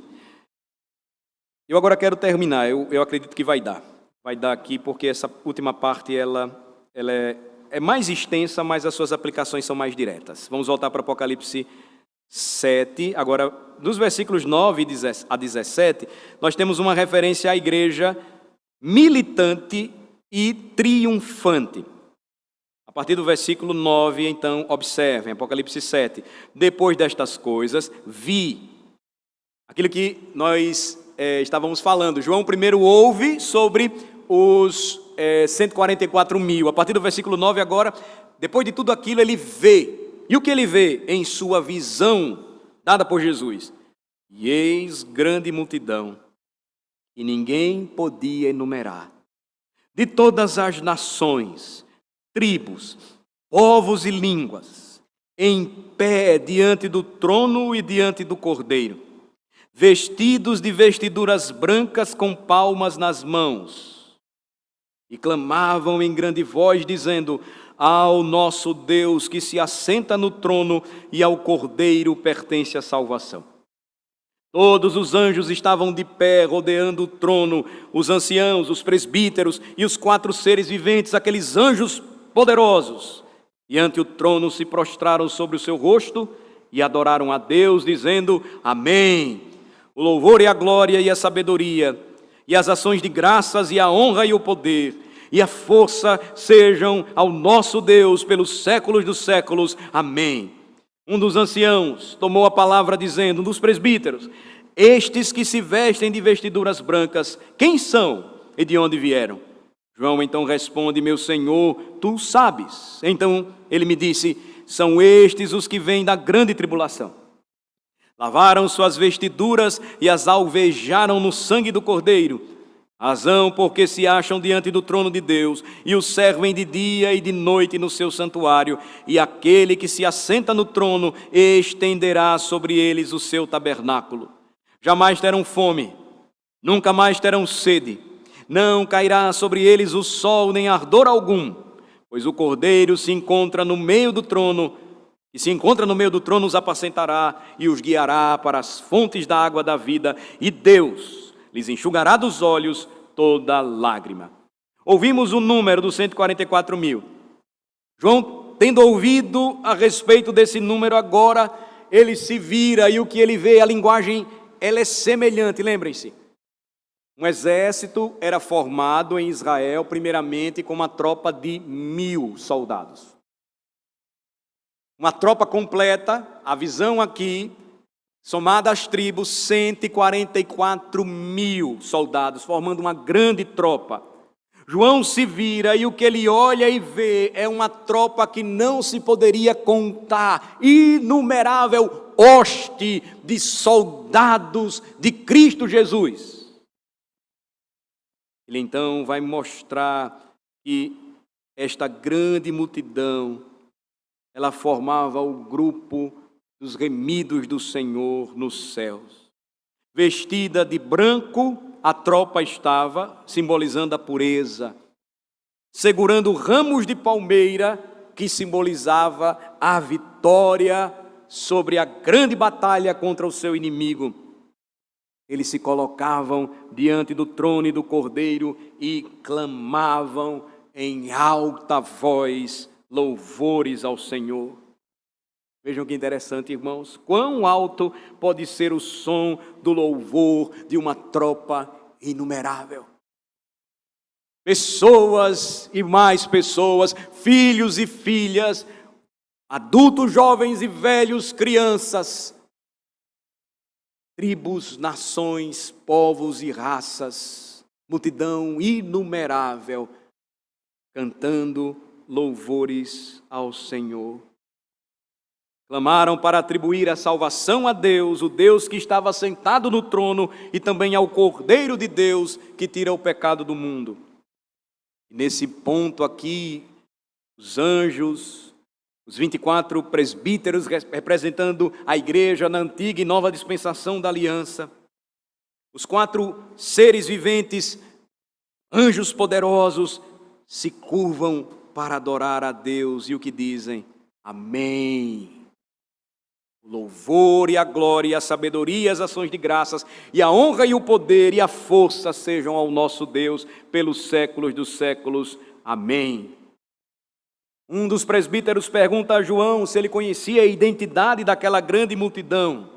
Eu agora quero terminar, eu acredito que vai dar. Vai dar aqui porque essa última parte ela é mais extensa, mas as suas aplicações são mais diretas. Vamos voltar para Apocalipse 7, agora dos versículos 9 a 17, nós temos uma referência à igreja militante e triunfante. A partir do versículo 9, então, observem, Apocalipse 7. Depois destas coisas, vi. Aquilo que nós estávamos falando. João primeiro ouve sobre os 144 mil. A partir do versículo 9 agora, depois de tudo aquilo, ele vê. E o que ele vê em sua visão dada por Jesus? E eis grande multidão, e ninguém podia enumerar, de todas as nações, tribos, povos e línguas, em pé diante do trono e diante do Cordeiro, vestidos de vestiduras brancas com palmas nas mãos, e clamavam em grande voz, dizendo: ao nosso Deus que se assenta no trono e ao Cordeiro pertence a salvação. Todos os anjos estavam de pé, rodeando o trono, os anciãos, os presbíteros e os 4 seres viventes, aqueles anjos poderosos. E ante o trono se prostraram sobre o seu rosto e adoraram a Deus, dizendo: Amém. O louvor e a glória e a sabedoria, e as ações de graças e a honra e o poder, e a força sejam ao nosso Deus pelos séculos dos séculos. Amém. Um dos anciãos tomou a palavra dizendo, um dos presbíteros: estes que se vestem de vestiduras brancas, quem são e de onde vieram? João então responde: meu Senhor, tu sabes. Então ele me disse: são estes os que vêm da grande tribulação. Lavaram suas vestiduras e as alvejaram no sangue do Cordeiro. Razão porque se acham diante do trono de Deus e o servem de dia e de noite no seu santuário, e aquele que se assenta no trono estenderá sobre eles o seu tabernáculo. Jamais terão fome, nunca mais terão sede, não cairá sobre eles o sol nem ardor algum, pois o Cordeiro se encontra no meio do trono, e se encontra no meio do trono os apacentará e os guiará para as fontes da água da vida, e Deus lhes enxugará dos olhos toda lágrima. Ouvimos o número dos 144 mil. João, tendo ouvido a respeito desse número agora, ele se vira e o que ele vê, a linguagem, ela é semelhante, lembrem-se. Um exército era formado em Israel, primeiramente, com uma tropa de 1.000 soldados. Uma tropa completa, a visão aqui, somada às tribos, 144.000 soldados, formando uma grande tropa. João se vira e o que ele olha e vê é uma tropa que não se poderia contar, inumerável hoste de soldados de Cristo Jesus. Ele então vai mostrar que esta grande multidão, ela formava o grupo dos remidos do Senhor nos céus. Vestida de branco, a tropa estava, simbolizando a pureza, segurando ramos de palmeira, que simbolizava a vitória sobre a grande batalha contra o seu inimigo. Eles se colocavam diante do trono e do Cordeiro e clamavam em alta voz louvores ao Senhor. Vejam que interessante, irmãos, quão alto pode ser o som do louvor de uma tropa inumerável. Pessoas e mais pessoas, filhos e filhas, adultos, jovens e velhos, crianças, tribos, nações, povos e raças, multidão inumerável, cantando louvores ao Senhor. Clamaram para atribuir a salvação a Deus, o Deus que estava sentado no trono, e também ao Cordeiro de Deus que tira o pecado do mundo. E nesse ponto aqui, os anjos, os 24 presbíteros representando a igreja na antiga e nova dispensação da aliança, os 4 seres viventes, anjos poderosos, se curvam para adorar a Deus e o que dizem? Amém. O louvor e a glória e a sabedoria, as ações de graças e a honra e o poder e a força sejam ao nosso Deus pelos séculos dos séculos. Amém. Um dos presbíteros pergunta a João se ele conhecia a identidade daquela grande multidão.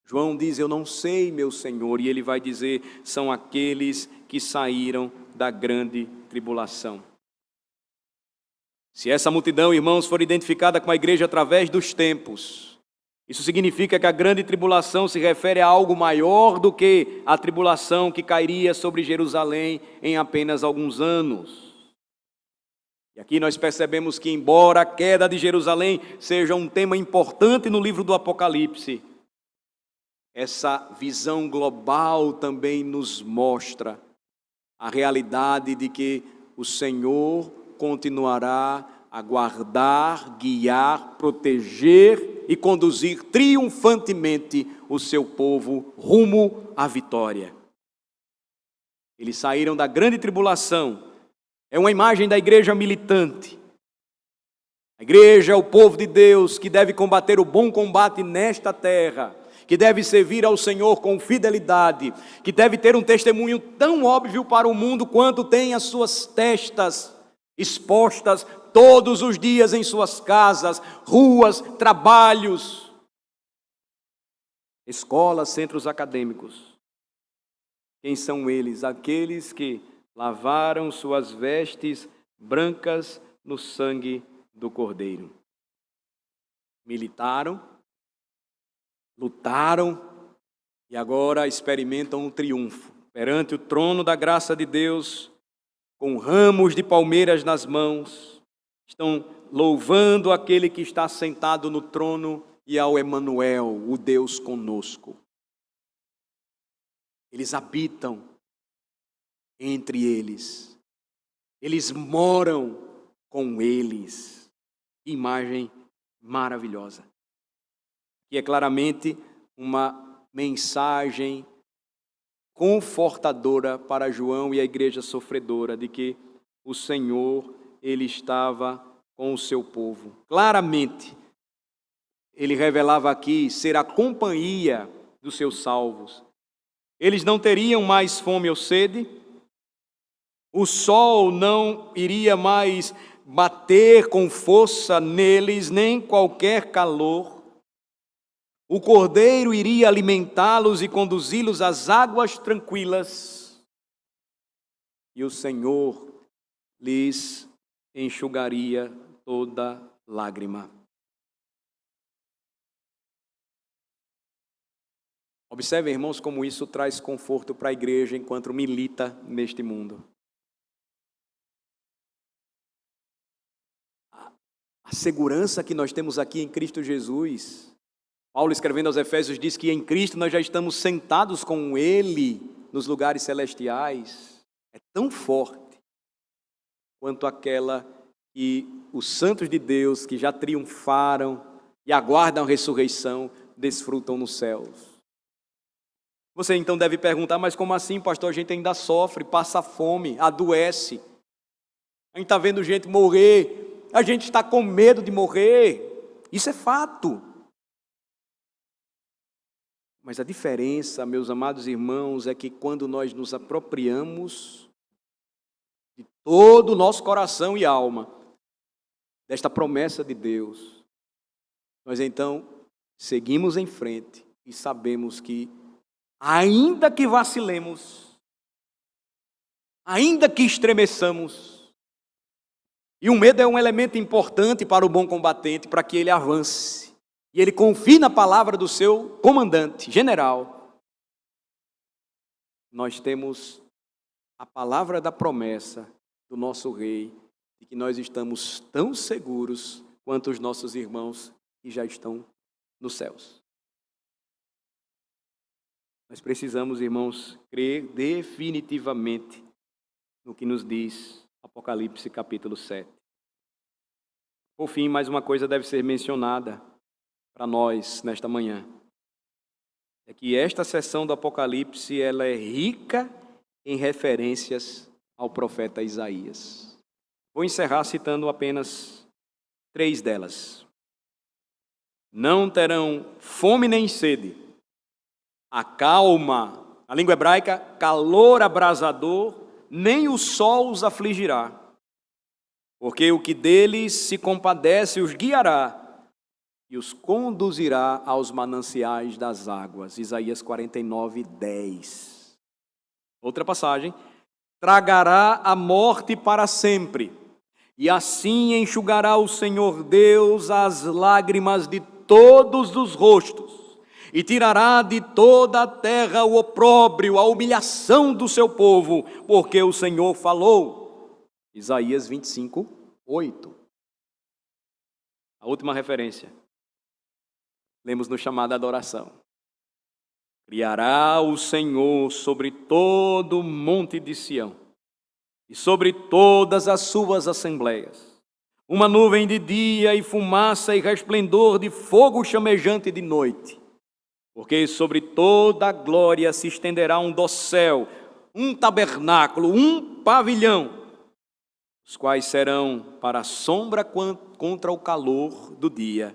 João diz: eu não sei, meu Senhor. E ele vai dizer: são aqueles que saíram da grande tribulação. Se essa multidão, irmãos, for identificada com a igreja através dos tempos, isso significa que a grande tribulação se refere a algo maior do que a tribulação que cairia sobre Jerusalém em apenas alguns anos. E aqui nós percebemos que, embora a queda de Jerusalém seja um tema importante no livro do Apocalipse, essa visão global também nos mostra a realidade de que o Senhor continuará a guardar, guiar, proteger e conduzir triunfantemente o seu povo rumo à vitória. Eles saíram da grande tribulação. É uma imagem da igreja militante. A igreja é o povo de Deus que deve combater o bom combate nesta terra, que deve servir ao Senhor com fidelidade, que deve ter um testemunho tão óbvio para o mundo quanto tem as suas testas expostas todos os dias em suas casas, ruas, trabalhos, escolas, centros acadêmicos. Quem são eles? Aqueles que lavaram suas vestes brancas no sangue do Cordeiro. Militaram, lutaram e agora experimentam um triunfo perante o trono da graça de Deus, com ramos de palmeiras nas mãos. Estão louvando aquele que está sentado no trono e ao Emanuel, o Deus conosco. Eles habitam entre eles. Eles moram com eles. Que imagem maravilhosa. Que é claramente uma mensagem confortadora para João e a igreja sofredora de que o Senhor, Ele estava com o seu povo. Claramente, Ele revelava aqui ser a companhia dos seus salvos. Eles não teriam mais fome ou sede, o sol não iria mais bater com força neles, nem qualquer calor. O Cordeiro iria alimentá-los e conduzi-los às águas tranquilas, e o Senhor lhes enxugaria toda lágrima. Observem, irmãos, como isso traz conforto para a igreja enquanto milita neste mundo. A segurança que nós temos aqui em Cristo Jesus. Paulo, escrevendo aos Efésios, diz que em Cristo nós já estamos sentados com Ele nos lugares celestiais. É tão forte quanto aquela que os santos de Deus, que já triunfaram e aguardam a ressurreição, desfrutam nos céus. Você então deve perguntar, mas como assim, pastor? A gente ainda sofre, passa fome, adoece. A gente está vendo gente morrer, a gente está com medo de morrer. Isso é fato. Mas a diferença, meus amados irmãos, é que quando nós nos apropriamos de todo o nosso coração e alma desta promessa de Deus, nós então seguimos em frente e sabemos que, ainda que vacilemos, ainda que estremeçamos, e o medo é um elemento importante para o bom combatente, para que ele avance, e ele confie na palavra do seu comandante, general. Nós temos a palavra da promessa do nosso rei, de que nós estamos tão seguros quanto os nossos irmãos que já estão nos céus. Nós precisamos, irmãos, crer definitivamente no que nos diz Apocalipse capítulo 7. Por fim, mais uma coisa deve ser mencionada para nós nesta manhã. É que esta sessão do Apocalipse, ela é rica em referências ao profeta Isaías. Vou encerrar citando apenas 3 delas. Não terão fome nem sede. A calma, a língua hebraica, calor abrasador, nem o sol os afligirá. Porque o que deles se compadece os guiará e os conduzirá aos mananciais das águas. Isaías 49, 10. Outra passagem. Tragará a morte para sempre, e assim enxugará o Senhor Deus as lágrimas de todos os rostos, e tirará de toda a terra o opróbrio, a humilhação do seu povo, porque o Senhor falou. Isaías 25, 8. A última referência. Lemos no chamado adoração. Criará o Senhor sobre todo o monte de Sião, e sobre todas as suas assembleias, uma nuvem de dia e fumaça e resplendor de fogo chamejante de noite. Porque sobre toda a glória se estenderá um dossel, um tabernáculo, um pavilhão, os quais serão para a sombra contra o calor do dia,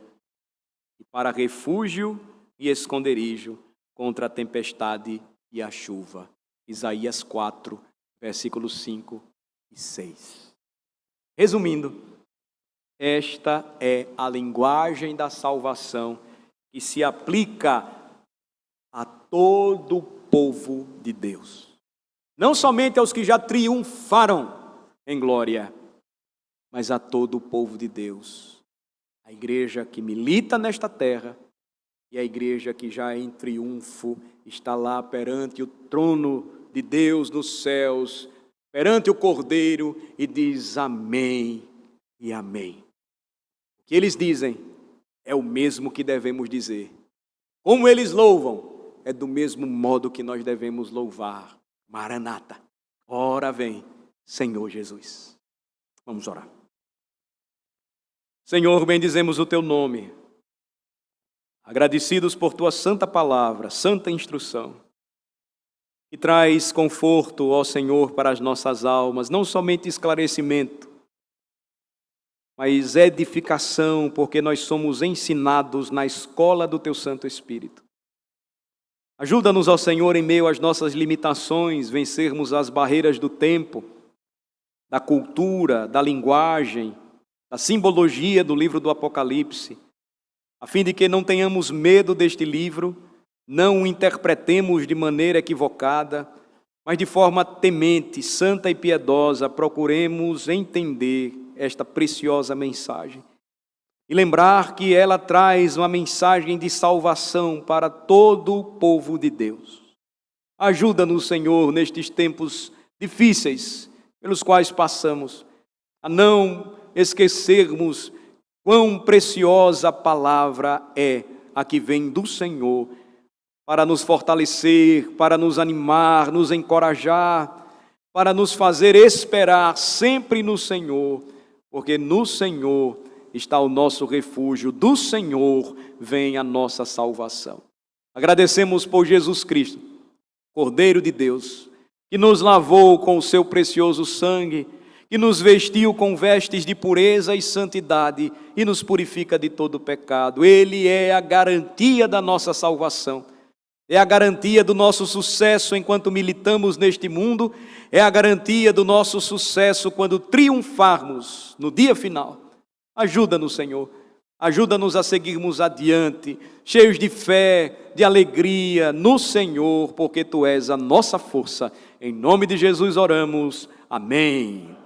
e para refúgio e esconderijo contra a tempestade e a chuva. Isaías 4, versículos 5 e 6. Resumindo, esta é a linguagem da salvação que se aplica a todo o povo de Deus. Não somente aos que já triunfaram em glória, mas a todo o povo de Deus. A igreja que milita nesta terra e a igreja que já em triunfo está lá perante o trono de Deus nos céus, perante o Cordeiro, e diz amém e amém. O que eles dizem é o mesmo que devemos dizer. Como eles louvam, é do mesmo modo que nós devemos louvar. Maranata, ora vem, Senhor Jesus. Vamos orar. Senhor, bendizemos o teu nome, agradecidos por tua santa palavra, santa instrução, que traz conforto, ó Senhor, para as nossas almas, não somente esclarecimento, mas edificação, porque nós somos ensinados na escola do teu Santo Espírito. Ajuda-nos, ó Senhor, em meio às nossas limitações, vencermos as barreiras do tempo, da cultura, da linguagem, da simbologia do livro do Apocalipse, a fim de que não tenhamos medo deste livro, não o interpretemos de maneira equivocada, mas de forma temente, santa e piedosa, procuremos entender esta preciosa mensagem. E lembrar que ela traz uma mensagem de salvação para todo o povo de Deus. Ajuda-nos, Senhor, nestes tempos difíceis pelos quais passamos, a não esquecermos quão preciosa palavra é a que vem do Senhor, para nos fortalecer, para nos animar, nos encorajar, para nos fazer esperar sempre no Senhor, porque no Senhor está o nosso refúgio, do Senhor vem a nossa salvação. Agradecemos por Jesus Cristo, Cordeiro de Deus, que nos lavou com o seu precioso sangue, que nos vestiu com vestes de pureza e santidade e nos purifica de todo pecado. Ele é a garantia da nossa salvação, é a garantia do nosso sucesso enquanto militamos neste mundo, é a garantia do nosso sucesso quando triunfarmos no dia final. Ajuda-nos, Senhor, ajuda-nos a seguirmos adiante, cheios de fé, de alegria no Senhor, porque Tu és a nossa força. Em nome de Jesus oramos. Amém.